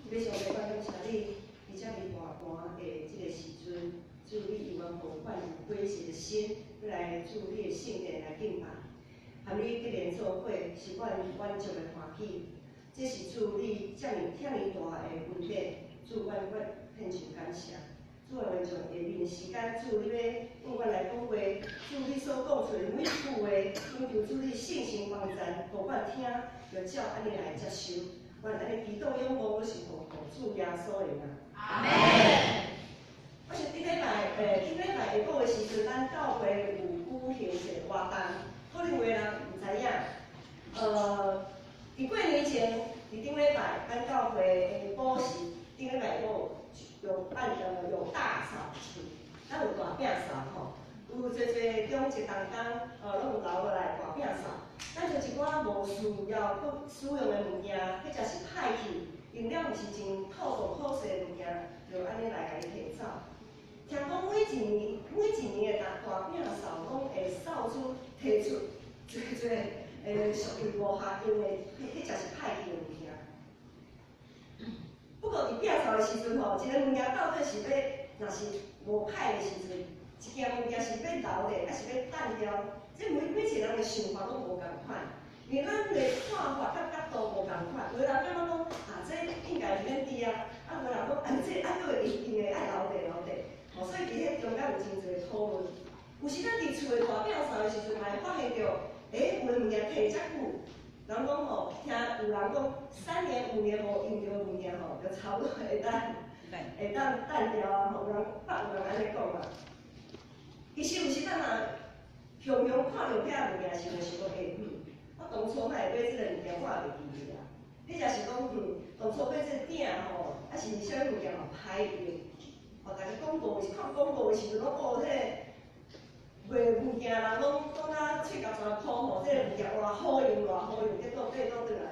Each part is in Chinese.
非常要感谢你，伫遮尔大寒的即个时阵，祝你永远无患有归邪的心，来祝你的圣殿来敬拜，含你结连做伙，是阮满足的欢喜。这是祝你遮尔大的恩典，祝阮献上感谢。主啊，愿从下面时间，主你要用阮来讲话，主你所讲出的每一句话，恳求主你信心帮赞，互阮听，就照安尼来接受。阮安尼祈祷仰望，我是奉主耶稣的名。阿门。我是顶礼拜下晡的时阵，咱教会有举行一个活动，可能有的人唔知影。伫过年前，伫顶礼拜，咱教会下晡时，顶礼拜有大扫除，咱有大饼扫吼，有侪中一拢有留落来大饼扫。咱就一寡无需要搁使用的物件，或者是歹去，用了毋是真透过可惜的物件，就安尼来甲伊摕走。听讲每一年的大饼扫拢会扫出摕出侪属于无合用的，或者是歹去的物件。不过伫饼扫的时阵吼，一个物件到底是要，若是无歹的时阵，一件物件是要留咧，还是要等掉？这每一个人的想法拢无共款，因为咱的看法甲角度无共款。有的人感觉讲这应该是免滴啊，有的人讲这还佫一定会爱留地。所以伫迄中间有真侪讨论。有时咱伫厝的大饼扫的时阵，还会发现到，有的物件摕遮久，人讲吼，听有人讲3年5年无用着的物件吼，就差不多会当掉啊。有人安尼讲啊。其实有时咱若常看到遐物件时，就想讲我当初哪会买即个物件，我也袂记得啊。你若是讲当初买即个鼎吼，还是啥物件吼歹用，大家广告是看广告的时阵，拢迄卖物件人拢讲啊七角全箍吼，即个物件偌好用，结果买倒转来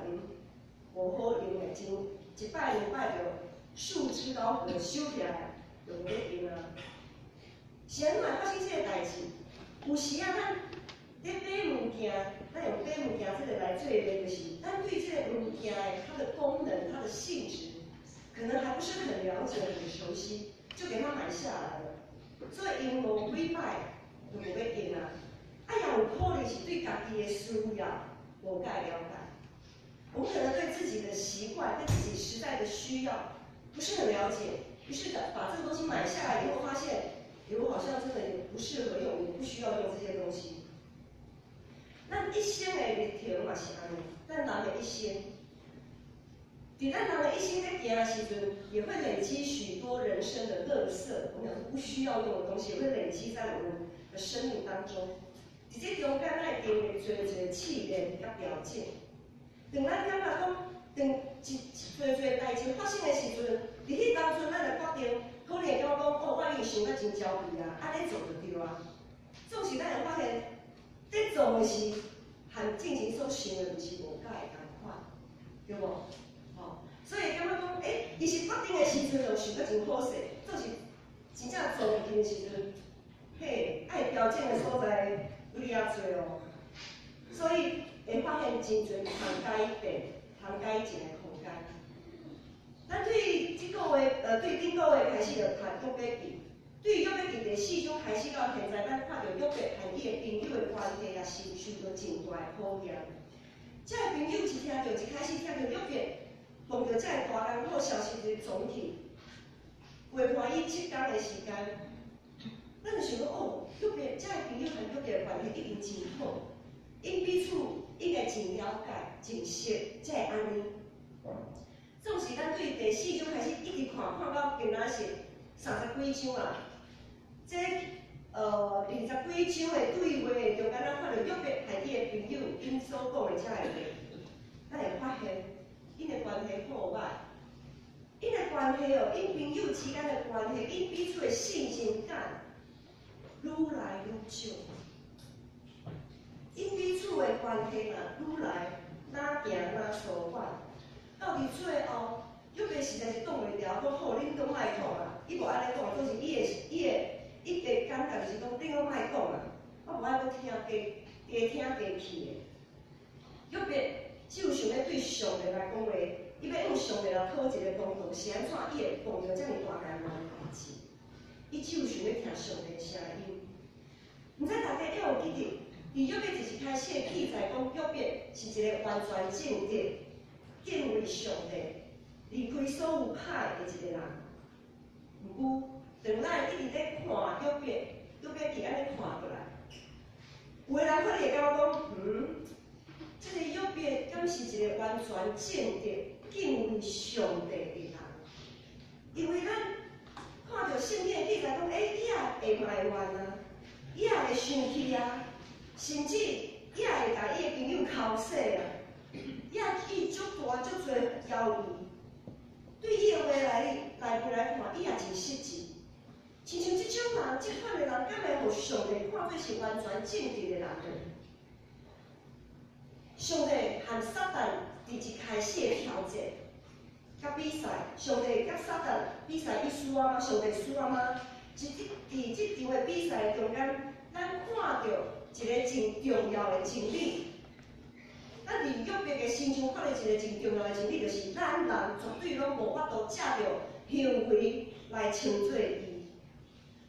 无好用的，一摆2摆就树枝高就收起来，就无咧用啊。是安怎会发生即个代志？有时啊，咱咧买物件，咱用买物件这个来做的，就是咱对这个物件它的功能、它的性质，可能还不是很了解、很熟悉，就给它买下来了。所以用无几摆就无要用啊。也有可能是对家己的需要无介了解。我们可能对自己的习惯、对自己实在的需要不是很了解，于是把这个东西买下来以后，发现。我好像真的也不适合用，也不需要用这些东西。咱一生的日程嘛是安尼，咱人的一生，伫咱人的一生在行的时阵，也会累积许多人生的垃圾，我们讲不需要用的东西，也会累积在我们的生命当中。伫这中间，咱会经历侪试炼甲条件。当咱感觉讲，当侪代志发生的时阵，伫迄当阵，咱就决定。可能会感觉讲，我已经想得真焦虑啊，安尼做就对啊。总是咱会发现，在做的是和之前所想的，就是无介共款，对无？所以感觉讲，伊是决定的时阵就想得真可惜，做是真正做袂起的时阵，爱调整的所在有哩啊多哦。所以会发现真侪通改变、通改进的空间。咱对即个月，对顶个月开始就谈约伯记，对约伯记第4章开始到现在，咱看到约伯和伊的朋友的关系也是受到真大的考验。这个朋友一听到，一开始听到约伯碰到这个大艰苦消息的总体，陪伴伊7天的时间，咱就想讲约伯这个朋友和约伯的关系一定真好，因彼此应该真了解、真熟，才会安尼。总是咱对第4章开始一直看到今仔日30几章啊，这20几章的对话中间，咱看到约伯和伊的朋友因所讲的这个话，咱会发现因的关系好歹，因的关系因朋友之间的关系，因彼此的信任感愈来愈少，因彼此的关系愈来哪行哪错反。到伫最后，约伯实在是挡袂牢，讲好，恁都莫讲啊！伊无安尼讲，就是伊的感觉就是讲，恁都莫讲啊！我无爱搁听加听加去的。约伯只有想要对上帝来讲话，伊要用上帝来讨一个公道，是安怎伊会碰到遮尔大艰难的代志？伊只有想要听上帝的声音。毋知大家还有记得，伫约伯一开始记载讲，约伯是一个完全正直、敬畏上帝、离开所有歹的一个人。毋过，当咱一直在看约伯，约伯伫安尼看过来，有个人可能会感觉讲，这个约伯敢是一个完全正直、敬畏上帝的人？因为咱看到圣经的记载讲，伊也会埋怨啊，伊也会生气啊，甚至伊也会甲伊的朋友口说啊，伊也起足大足多谣言。对伊的话来看，伊也真实际。亲像这种人、这款的人，敢会互上帝看做是完全正直的人呢？上帝和撒旦伫一开始的挑战、甲比赛，上帝甲撒旦比赛伊输啊吗？上帝输啊吗？伫这场的比赛中间，咱看到一个真重要的真理。咱伫约伯的心中看到一个真重要的真理，就是咱人绝对拢无法度借着行为来称作义，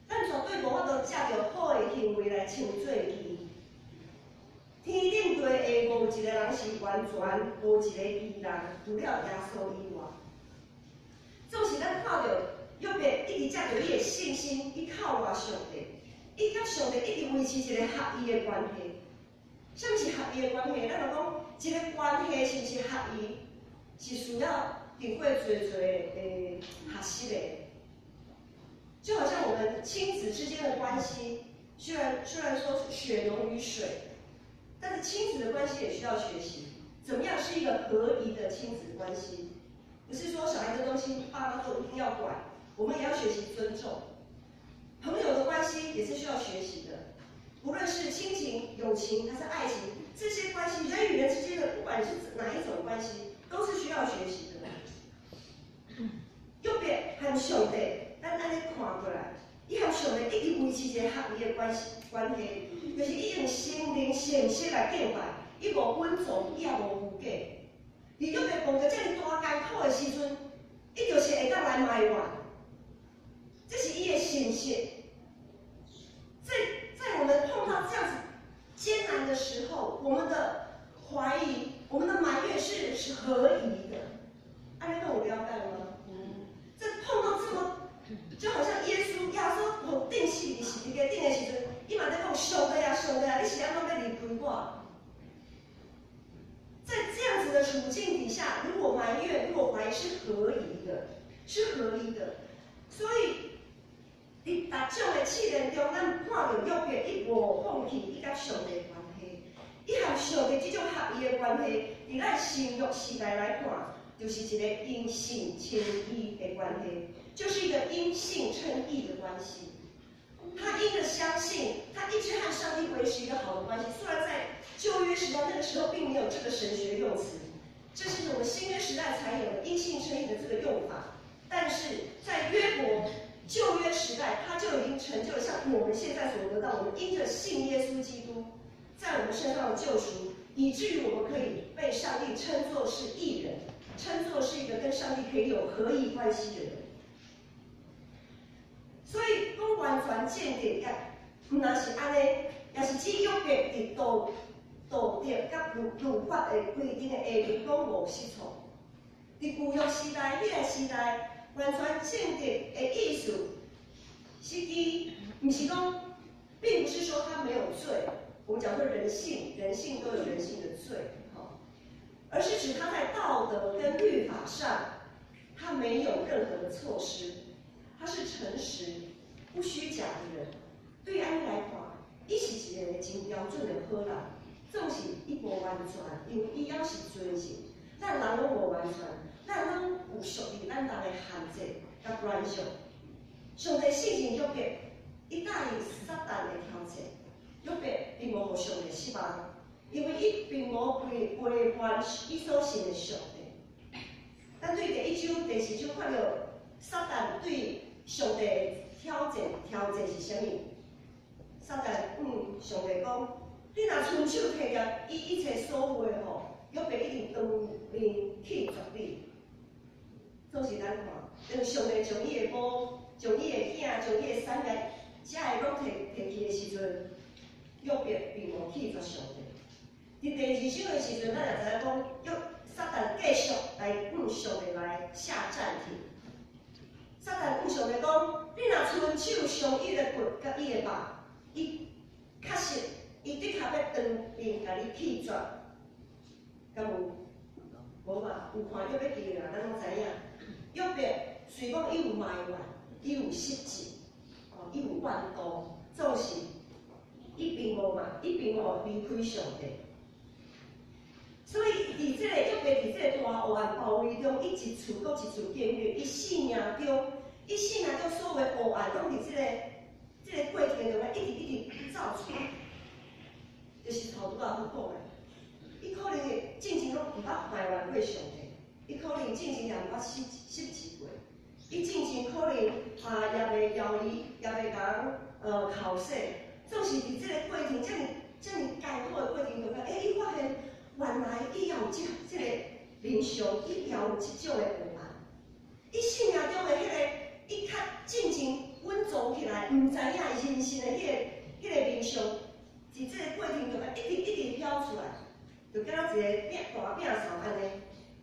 咱绝对无法度借着好的行为来称作义。天顶地下无一个人是完全无一个义人，除了耶稣以外。总是咱看到约伯一直借着伊的信心，伊靠我上帝，伊甲上帝一直维持一个合意的关系。什么是合意的关系？咱就讲一个关系是不是合意，是需要经过侪的学习的。就好像我们亲子之间的关系，虽然说是血浓于水，但是亲子的关系也需要学习，怎么样是一个合宜的亲子关系？不是说小孩子的东西爸妈都一定要管，我们也要学习尊重。朋友的关系也是需要学习的。无论是亲情、友情还是爱情，这些关系，人与人之间的，不管是哪一种关系，都是需要学习的。约伯和上帝，咱安尼看过来，伊和上帝一直维持一个合理的关系，就是伊用心灵诚实来敬拜，伊无稳重，伊也无虚假。而约伯碰到这么大艰苦的时阵，伊就是会当来埋怨，这是伊的信息。在我们碰到这样子艰难的时候，我们的怀疑、我们的埋怨是合宜的。安尼有了解吗？在碰到这么，就好像耶稣互钉死伫十字架顶的时阵，伊嘛在讲上帝啊，上帝啊，你是安怎要离开我？在这样子的处境底下，如果埋怨、如果怀疑是合宜的，是合理的，所以。伫逐种的试炼中，咱看到约伯伊无放弃伊甲上帝的关系，伊和上帝这种合意的关系，伫咱新约时代来看，就是一个因信称义的关系，就是一个因信称义的关系。他因着相信，他一直和上帝维持一个好的关系。虽然在旧约时代那个时候并没有这个神学用词，这是我们新约时代才有的因信称义的这个用法，但是在约伯。旧约时代，它就已经成就了像我们现在所得到，我们因着信耶稣基督在我们身上的救赎，以至于我们可以被上帝称作是义人，称作是一个跟上帝可以有合意关系的人。所以讲完全正直，也唔那是安尼，也是指约伯伫道德甲律法的规定的下面讲无失错。伫旧约时代，迄个时代。完全正直的意思，是指不是讲，并不是说他没有罪。我们讲说人性都有人性的罪，而是指他在道德跟律法上，他没有任何的错失，他是诚实、不虚假的人。对安尼来看，伊是一个真标准的好人，总是伊无完全，因为伊也是罪人，咱人拢无完全。咱拢有属于咱人的限制甲软弱。上帝信任约伯，伊答应撒旦的挑战，约伯并无互上帝失望，因为伊并无背叛伊所信的上帝。咱对第1章、第4章看到撒旦对上帝的挑战是啥物？撒旦上帝讲：你若伸手摕了伊一切所有的吼，约伯一定当面去绝你。总是咱看，当上帝将伊的某、将伊的囝、将伊的产业，遮个拢摕去的时阵，约伯并无去绝上帝。伫第二章的时阵，咱也知影讲，撒旦继续来向上帝来下暂停。撒旦向上帝讲：你若伸手伤伊的骨甲伊的肉，伊确实，伊的确要当面甲你去绝，敢有？无嘛？有看约伯记啦，咱拢知影。约伯虽讲伊有埋怨，伊有失志，伊有怨妒，总是伊并无离开上帝。所以伫这个约伯伫这个大黑暗包围中，伊一处搁一处经历，伊生命中所有的黑暗，拢伫这个过程中一直走出来，就是头拄仔好讲的。伊可能进前拢毋捌埋怨过上帝，伊可能进前也毋捌失志过，伊进前可能也袂邀伊，也袂讲考试，总是伫这个过程遮尔艰苦的过程中，伊发现原来伊也有这个面相，伊也有即种的黑暗，伊生命中的伊较进前稳重起来，毋知影伊人生的迄个面相，伫这个过程中一直飘出来。就敢若一个大饼扫安尼，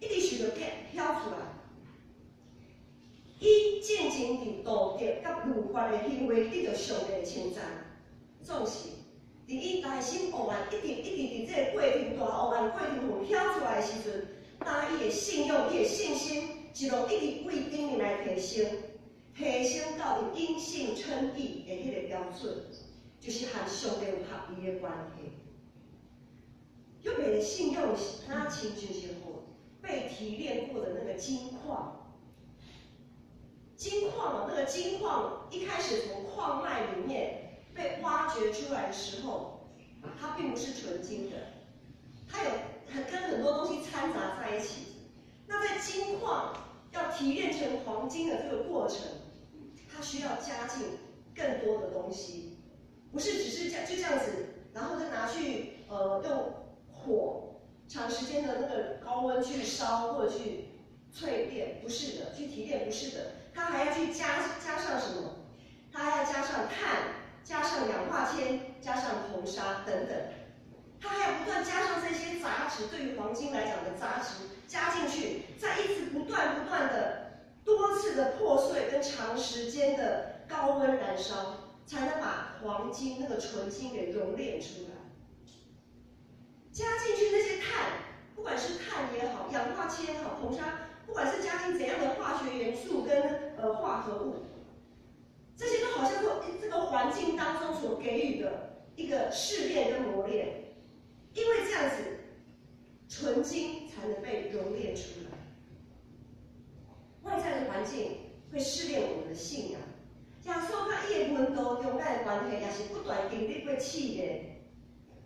一直想着飘出来。伊进前伫道德甲律法的行为得到上帝的称赞，总是伫伊内心黑暗，一直伫这个过程大黑暗过程中飘出来的时阵，当伊的信仰、伊的信心一路一直为顶面来提升到伫因信称义的迄个标准，就是和上帝有合一的关系。约伯的信用，他亲像是被提炼过的那个金矿。金矿那个金矿一开始从矿脉里面被挖掘出来的时候，它并不是纯金的，它有跟很多东西掺杂在一起。那在金矿要提炼成黄金的这个过程，它需要加进更多的东西，不是只是就这样子，然后就拿去用火长时间的那个高温去烧或者去淬炼，不是的，去提炼不是的，它还要去加上什么？它还要加上碳，加上氧化铅，加上硼砂等等，它还要不断加上这些杂质，对于黄金来讲的杂质加进去，再一直不断的多次的破碎跟长时间的高温燃烧，才能把黄金那个纯金给熔炼出来。加进去那些碳，不管是碳也好，氧化铅也好，硼砂，不管是加进怎样的化学元素跟化合物，这些都好像是这个环境当中所给予的一个试炼跟磨练。因为这样子，纯金才能被熔炼出来。外在的环境会试炼我们的信仰。耶稣甲伊的温度中间的关系，也是不断经历过试验。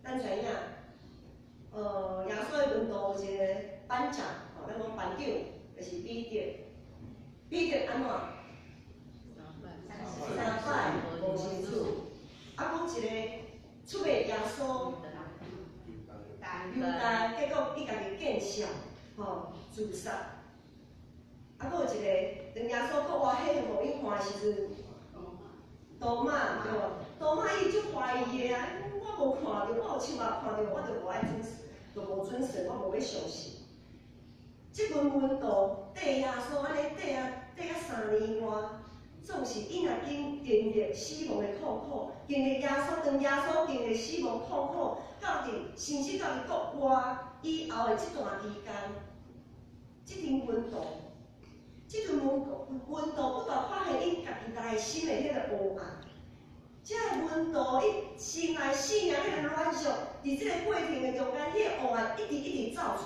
咱知影，耶稣的温度有一个班长，咱讲班长就是彼得。彼得安怎？3摆无信主，啊，讲一个出卖耶稣。犹大，结果伊家己见笑，自杀。啊，佫有一个，当耶稣佫活迄互伊看的时阵，多马对无？多马伊就怀疑的啊，我无看到，我有亲目看到，我就无爱准，就无准神，我无要相信。即份温度缀耶稣安尼缀啊3年外，总是伊若经历死亡的痛苦，经历耶稣当耶稣经历死亡痛苦。到底甚至到伫国外以后的这段期间，这份温度，这份温度不断发现伊家己内心的迄个黑暗，这个温度，伊心内信仰迄个软弱，伫这个过程的中间，迄个黑暗一直走出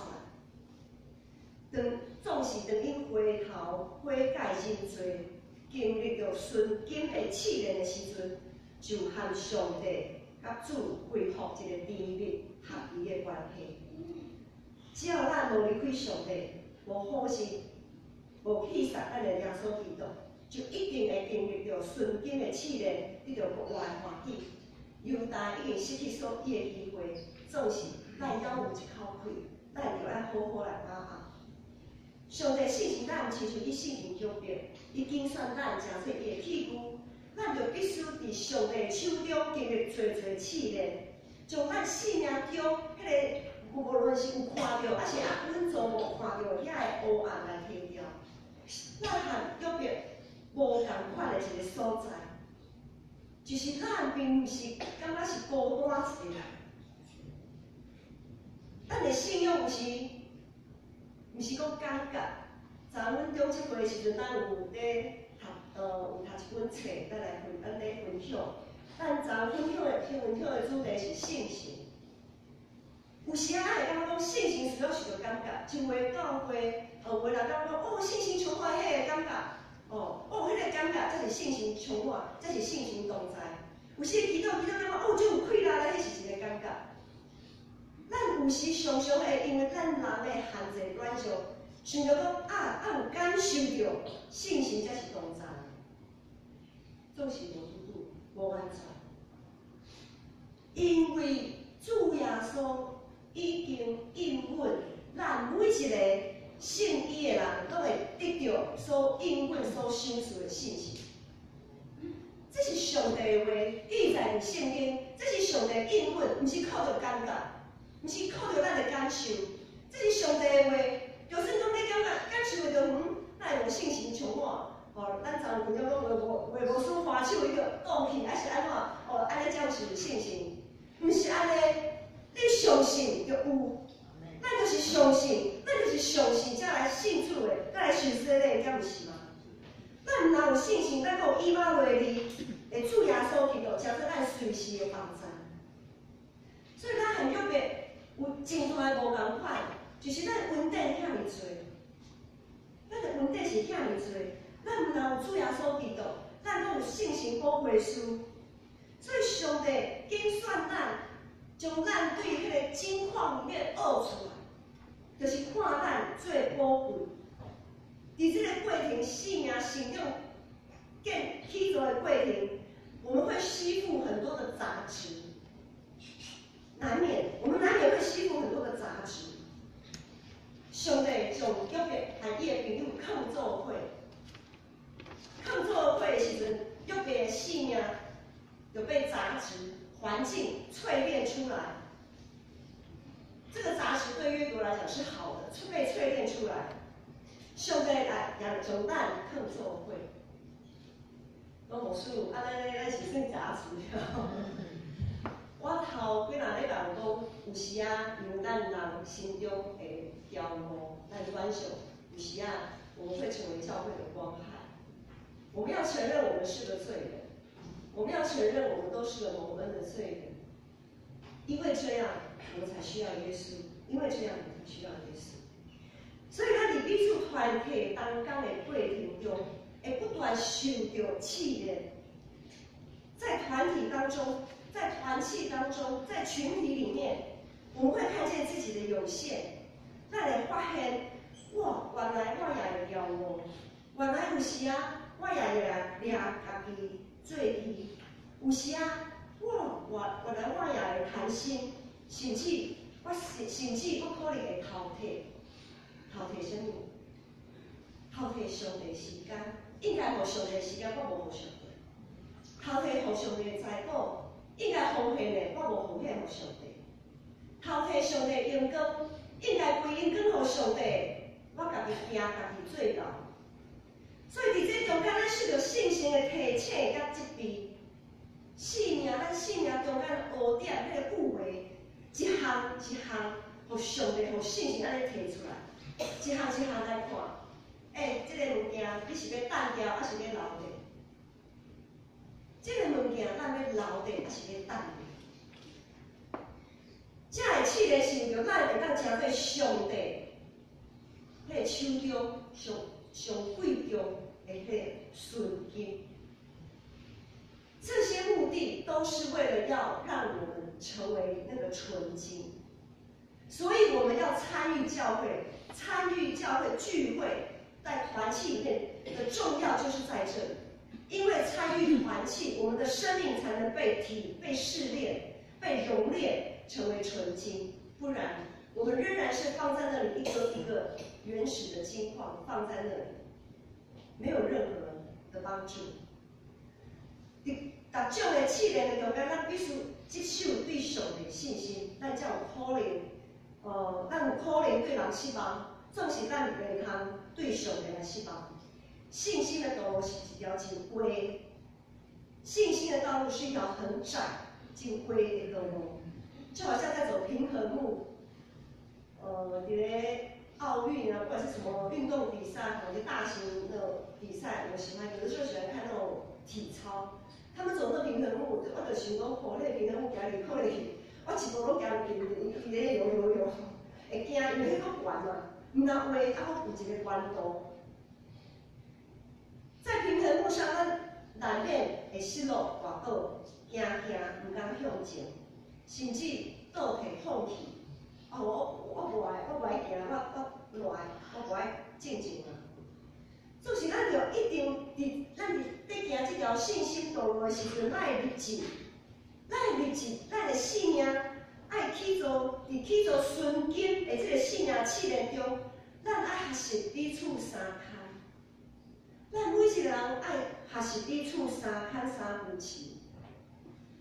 来。总是当伊回头悔改认罪，经历着顺境的试炼的时阵，就和上帝。甲主恢复一个甜蜜合一的关系。只要咱无离开上帝，无放弃，无弃杀咱的耶稣基督，就一定会经历着顺境的试炼，得到国外欢喜。犹大已经失去所有的机会，总是咱还有一口气，咱就要好好来把握。上帝信任咱，亲像伊信任约伯，伊拣选咱，诚做伊的庇护，咱就必须伫上帝手中经历侪侪试炼，将咱生命中迄个无论是有看到，还是也稳做无看到遐个黑暗来摕掉。咱和约伯无共款的一个所在，就是咱并毋是感觉是孤单一个人。咱的信仰有时，毋是讲感觉。昨阮中七岁的时阵，咱有咧有读一本册，咱咧分享。咱昨分享的主题是信心。有时啊，会感觉讲信心需要是个感觉，像话教会，有人讲哦，信心充满迄个感觉，迄个感觉才是信心充满，才是信心同在。有时祈祷感觉哦，这有快乐咧，迄是一个感觉。咱有时常常会因为咱人的限制软弱，想着讲有感受到信心才是同在，总是无拄拄，无安全，因为主耶稣已经应允咱每一个信伊的人，都会得到所应允、所享受的信心。这是上帝的话，记载伫圣经，这是上帝应允，毋是靠着感觉，毋是靠着咱的感受，这是上帝的话。就算讲你感受到咱有信心充满，咱昨分享讲话无使花手，伊就动气，还是安怎？安尼才有信心，毋是安尼。你相信就有，咱就是相信，才来信主的，才来受洗礼，敢毋是吗？咱若有信心，咱有以马内利的主耶稣基督，才做咱随时的帮助。所以咱和约伯有真大的无共款，就是咱稳定遐尔多，咱的稳定是遐尔多，咱若有主耶稣基督，咱拢有信心保护书，所以上帝拣选咱。将咱对迄个境况里面挖出来，就是看咱最宝贵。伫这个过程，生命成长起造的过程，我们会吸附很多的杂质，我们难免会吸附很多的杂质。上帝将约伯和伊的朋友抗做伙的时阵，约伯的生命就被杂质。环境淬炼出来，这个杂质对约伯来讲是好的，被淬炼出来。上帝来让将咱放做伙，讲无师傅，咱是算杂质了。我头几若咧讲讲，有时啊，因为咱人心中会骄傲，咱软弱，有时啊，我们会成为教会的光害。我们要承认我们是个罪人。我们要承认，我们都是个蒙恩的罪人，因为这样，我们才需要耶稣；因为这样，我们才需要耶稣。所以，咱伫彼此团体当中的过程中，会不断受到试炼。在团体当中，在团契当中，在群体里面，我们会看见自己的有限，咱会发现，哇，原来我也会骄傲，原来有时啊，我也会来掠家己。做伊，有时啊，原来我也会贪心，甚至我可能会偷摕什么？偷摕上帝时间，应该互上帝时间，我无互上帝；偷摕互上帝的财宝，应该奉献的，我无奉献互上帝；偷摕上帝阳光，应该归阴光互上帝，我家己惊家己做到。所以伫这中间，咱受到信心的提醒甲责备，咱生命中间污点、迄个误会，一项一项，互上帝、互信心安尼提出来，一项一项来看。这个物件你是要等掉，还是要留着？这个物件咱要留着，还是要等着？这个试炼是着咱会当成做上帝迄个手中上贵重的迄个纯金，这些目的都是为了要让我们成为那个纯金。所以我们要参与教会聚会，在团契里面的重要就是在这里。因为参与团契，我们的生命才能被试炼、被熔炼，成为纯金。不然，我们仍然是放在那里一个一个原始的金矿放在那里，没有任何的帮助。逐种的试炼的中间，咱必须接受对上的信心，咱才有可能，咱有可能对人失望，总是咱袂通对上帝来失望。信心的道路是一条真灰，信心的道路是一条很窄、真灰的道路，就好像在走平衡木。你的奥运啊，不管是什么运动比赛，或者大型的比赛，我喜欢，有的时候喜欢看那种体操，他们走那平衡木，我就想讲，那个平衡木行入可能去，我一步拢行入去，伊咧游，会惊，因为迄个悬嘛，毋但话，啊，佫有一个弯度。在平衡木上，咱难免会失落、滑倒、惊，毋敢向前，甚至倒退放弃。我无爱行，我落来，我无爱进前啊。就是咱着一定咱伫行这条信心道路的时阵，咱会立志，咱的性命爱去做，伫去做顺经的这个性命试炼中，咱爱学习彼此相牵。咱每一个人爱学习彼此相牵相扶持。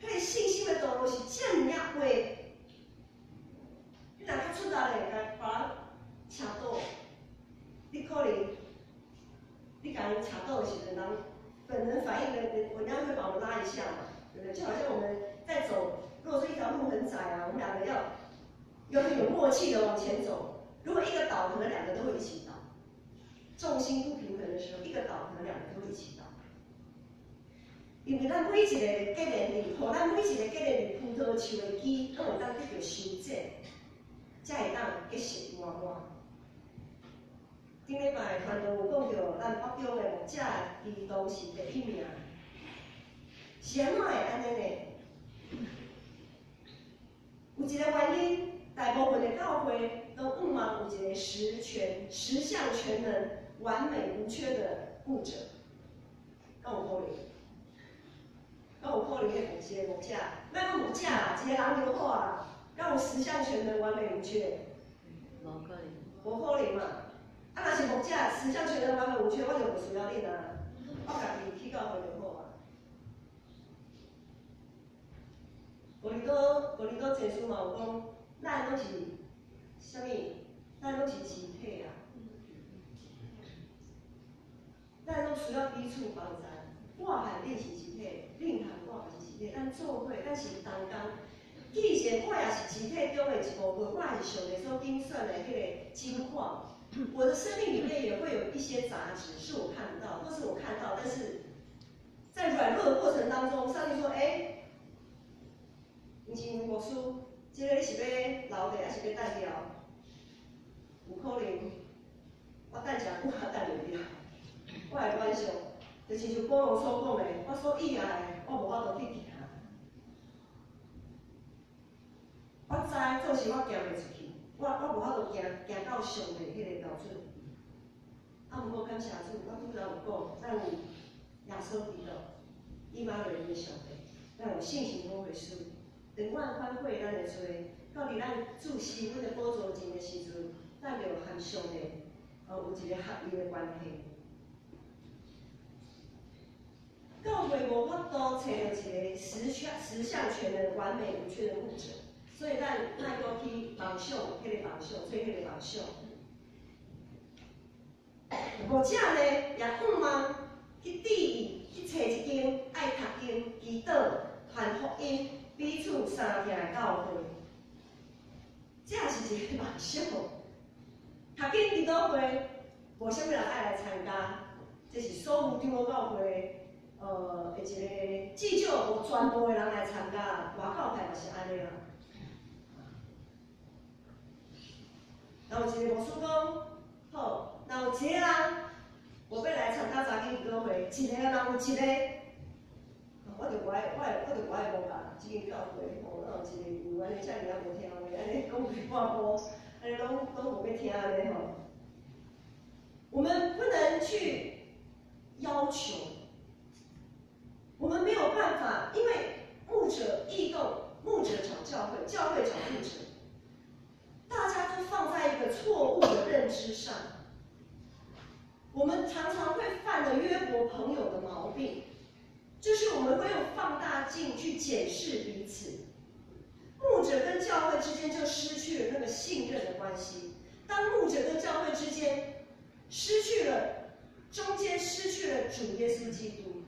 迄个信心的道路是遮尔啊灰。你若较出力咧，甲别人车倒，你可能你甲人车倒的时阵，人本能反应的，人家会把我们拉一下嘛，对不对？就好像我们在走，如果说一条路很窄啊，我们两个要很有默契的往前走。如果一个倒，可能两个都会一起倒。重心不平衡的时候，一个倒，可能两个都会一起倒。因为咱每一个结连里，互咱每一个结连里葡萄树的枝，拢有当得到修正。才会当结实活活。顶礼拜传道有讲到，咱北中的牧者伊都是第一名，是安怎会安尼呢？有一个原因，大部分的教会都渴望有一个十项全能、完美无缺的牧者，敢有可能？敢有可能迄一个牧者？莫讲牧者啦，一个人就好啊。敢有十项全能、完美无缺？无可能。无可能嘛！啊，若是牧者十项全能、完美无缺，我就无需要恁啊，我家己去教会就好啊。哥林多前书嘛有讲，咱拢是啥物？咱拢是集体啊，咱拢需要彼此帮助。我和恁是集体，恁和我也是集体，咱做伙，咱是同工。既然我也是集体中的一部分，我也是上帝所精选的迄个金矿，我的生命里面也会有一些杂质是我看不到，或是我看到，但是在软弱的过程当中，上帝说：“你是牧师，这个你是要留的，还是要等掉？有可能我等一下，我也等袂了。我的感想，就是像保罗所讲的，我所意爱的，我无法度去行。”我知，做是我行袂出去，我无法度行到上帝迄个标准。啊，毋过感谢主，我拄才有讲，咱有耶稣基督，伊嘛就是个上帝，咱有信心讲会输，等我反悔咱会做，到伫咱注视阮的宝座前的时阵，咱就和上帝有一个合一的关系。教会无法度找到一个十项全能、完美无缺的牧者。所以咱莫搁去梦想，迄个梦想，做迄个梦想。牧者呢，也渴望去注意，去找一间爱读经、祈祷、传福音、彼此相听的教会。这也是一个梦想。读经、祈祷会，无啥物人爱来参加，这是所有长老教会的一个，至少无全部的人来参加，外教派嘛是安尼啦。然后有一个牧师讲，好，然后有一个人，我要来参加查经祈祷会，一个人有一个，我就无爱无共，即间教会吼，然后一个有安尼遮尔啊无听话，安尼讲几半步，安尼拢无要听安尼吼。我们不能去要求，我们没有办法，因为牧者异动，牧者找教会，教会找牧者，大家。个错误的认知上，我们常常会犯了约伯朋友的毛病，就是我们会用放大镜去检视彼此。牧者跟教会之间就失去了那个信任的关系。当牧者跟教会之间失去了，中间失去了主耶稣基督。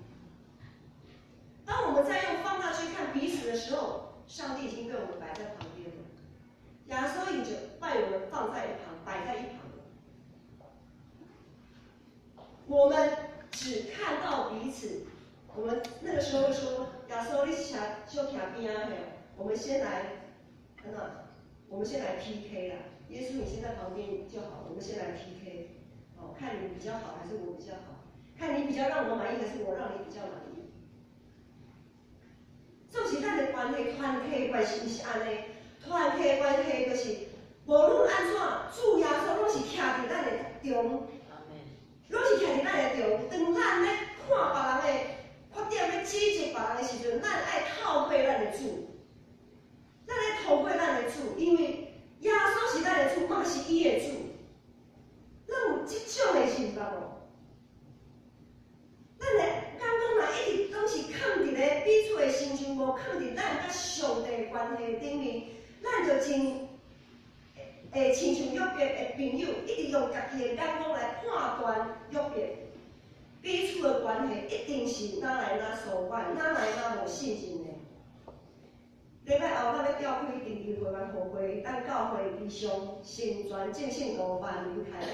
当我们在用放大去看彼此的时候，上帝已经被我们摆在旁边了，亚瑟已经把我们放在一旁，摆在一旁了。我们只看到彼此。我们那个时候会说，亚瑟你就听边啊，我们先来，我们先来 PK 啦。耶稣你先在旁边就好，我们先来 PK。看你比较好还是我比较好？看你比较让我满意还是我让你比较满意？总是咱的关系，团体关系是安尼，团体关系就是无论安怎，主耶稣拢是徛伫咱的中，拢是徛伫咱的中。当咱咧看别人的缺点，要指责别人的时阵，咱爱透过咱的主，咱爱透过咱的主，因为耶稣是咱的主，嘛是伊的主。咱有即种的想法无？咱的刚刚若一直拢是藏伫咧彼此的心上，无藏伫咱甲上帝的关系顶面，咱就真会亲像约伯的朋友，一直用家己的眼光来判断约伯。彼此的关系一定是哪来哪疏远，哪来哪无信任的。礼拜后，咱要召开定期会员互会，咱教会以上成全正信5万人开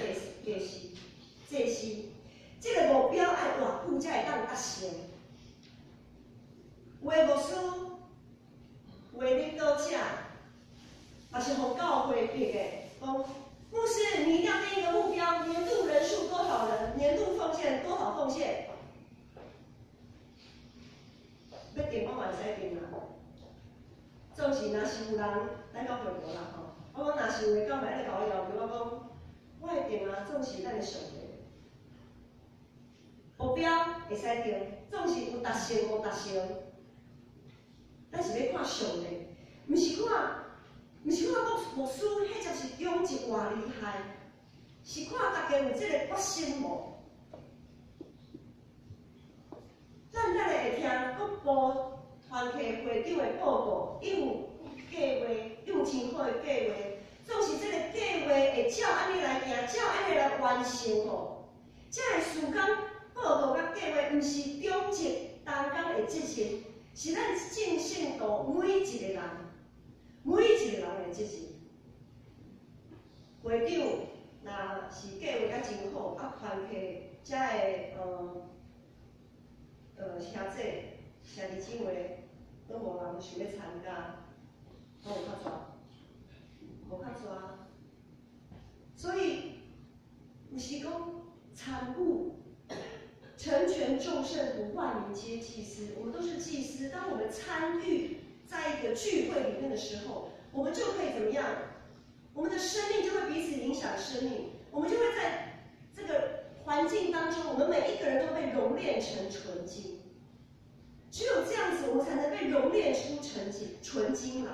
祭司，这个目标爱偌久才会当达成。有的牧师，有的领导者，也是互教会逼的，讲牧师，你一定要定一个目标，年度人数多少人，年度奉献多少奉献。要定我嘛会使定啦。总是若是有人咱到会无啦吼，我讲若是有的教会咧甲我要求，我讲我会定啊，总是咱的上帝。目标会使定，总是有达成无达成，咱是要看上帝，毋是看牧师，迄才是中职偌厉害，是看大家有这个决心无？咱会听各部团体会长的报告，伊有计划，伊有真好的计划，总是这个计划会照安尼来行，照安尼来完成吼。这个事工报告甲计划，毋是中职单工的执行，是咱正信徒每一个人的执行。会长若是计划甲真好，团体才会兄弟姊妹都无人想要参加，拢有较抓，无较抓。所以有时讲参悟，成全众圣徒，万民皆祭司。我们都是祭司，当我们参与在一个聚会里面的时候，我们就可以怎么样？我们的生命就会彼此影响生命，我们就会在这个环境当中，我们每一个人都被熔炼成纯金。只有这样子，我们才能被熔炼出纯金来。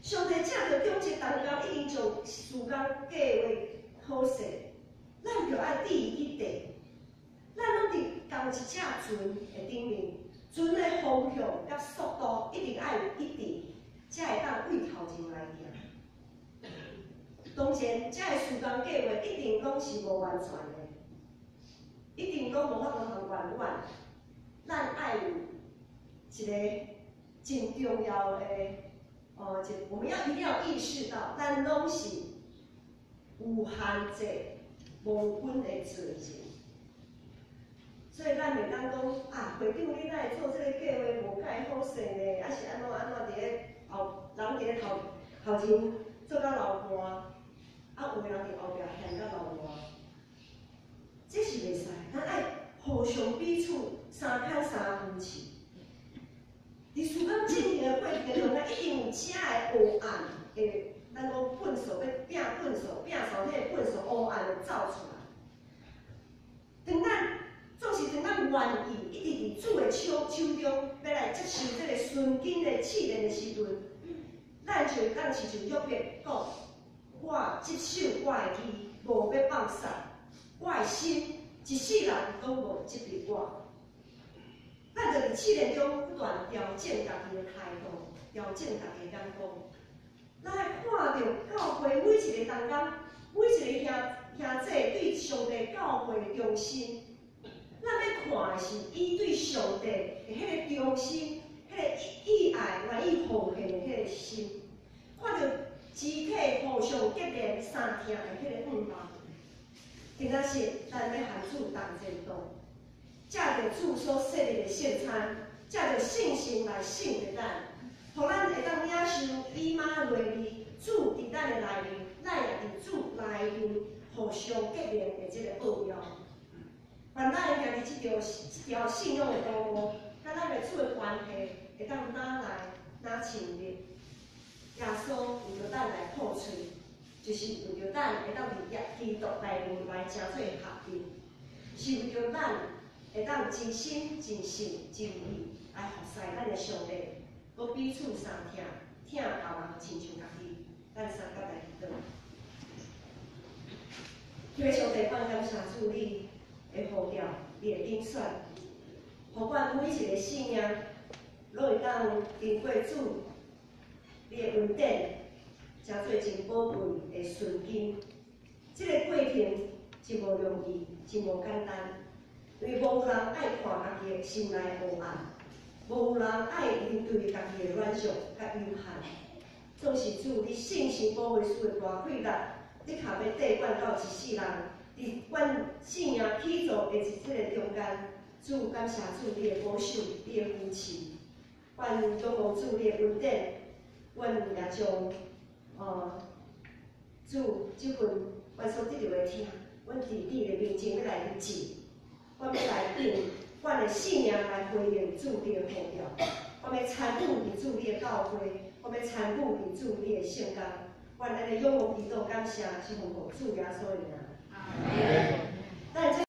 上帝借着中职同工已经将事工计划好势，咱就爱第一地，咱拢伫同一只船的顶面，船的方向甲速度一定爱有一致，才会当为头前来行。当然，这个事工计划一定讲是无完全的，一定讲无法度通完完。咱爱有一个真重要的，我们一定要意识到，咱拢是有限制、无分的罪人。所以咱袂当讲啊，会长你哪会做这个计划无介好势呢？还是安怎伫咧人伫咧头前做到流汗，有的人伫后壁嫌到流汗，这是袂使，咱爱互相彼此。三看三夫妻，伫事工进行的过程中，咱一定有遮的黑暗，咱讲粪扫要摒扫迄个粪扫黑暗会走出来。当咱愿意一直伫主的手中，要来接受这个纯金的试炼的时阵，咱就当是像约伯讲，我接受我的意，无要放散，我的心一世人拢无责备我。咱就伫试炼中不断调整家己的态度，调整家己的眼光。咱来看到教会每一个同工，每一个兄姐对上帝教会的忠心。咱要看的是伊对上帝的迄个忠心，迄个义爱、愿意奉献的迄个心。看到肢体互相结连、相听的迄个恩爱。今仔日咱要含主同前动。借着主所设立的圣餐，借着信心来信着咱，互咱会当领受以马内利，主伫咱的内面，咱也伫主内面互相结连的这个奥妙。愿咱会行伫这条信仰的道路，甲咱的主的关系会当哪来哪亲密。耶稣为着咱来破碎，就是为着咱会当伫基督内面来成做合一，是为着咱。会当真心、真性、真意来服侍咱的上帝，搁彼此相听，听后人亲像家己。咱三甲来祈祷。求上帝帮感谢主你的呼召，你的拣选，互阮每一个信仰，拢会当经过主你的恩典，成做真宝贵的顺经。这个过程真无容易，真无简单。因为无有人爱看家己的心内黑暗，无有人爱面对家己的软弱甲有限。总是主你信心保卫书的大气力，你靠要缀管到一世人，伫阮信仰起造的这个中间，主感谢主你的保守，你的扶持，愿仰望主你的恩典，阮也将主这份阮所得到的听，阮伫你的面前要来立志。我要来用阮的信仰来回应主你的呼召，我要参与伫主你的教会，我要参与伫主你的圣工，阮安尼仰望祈祷感谢，是奉主耶稣的名。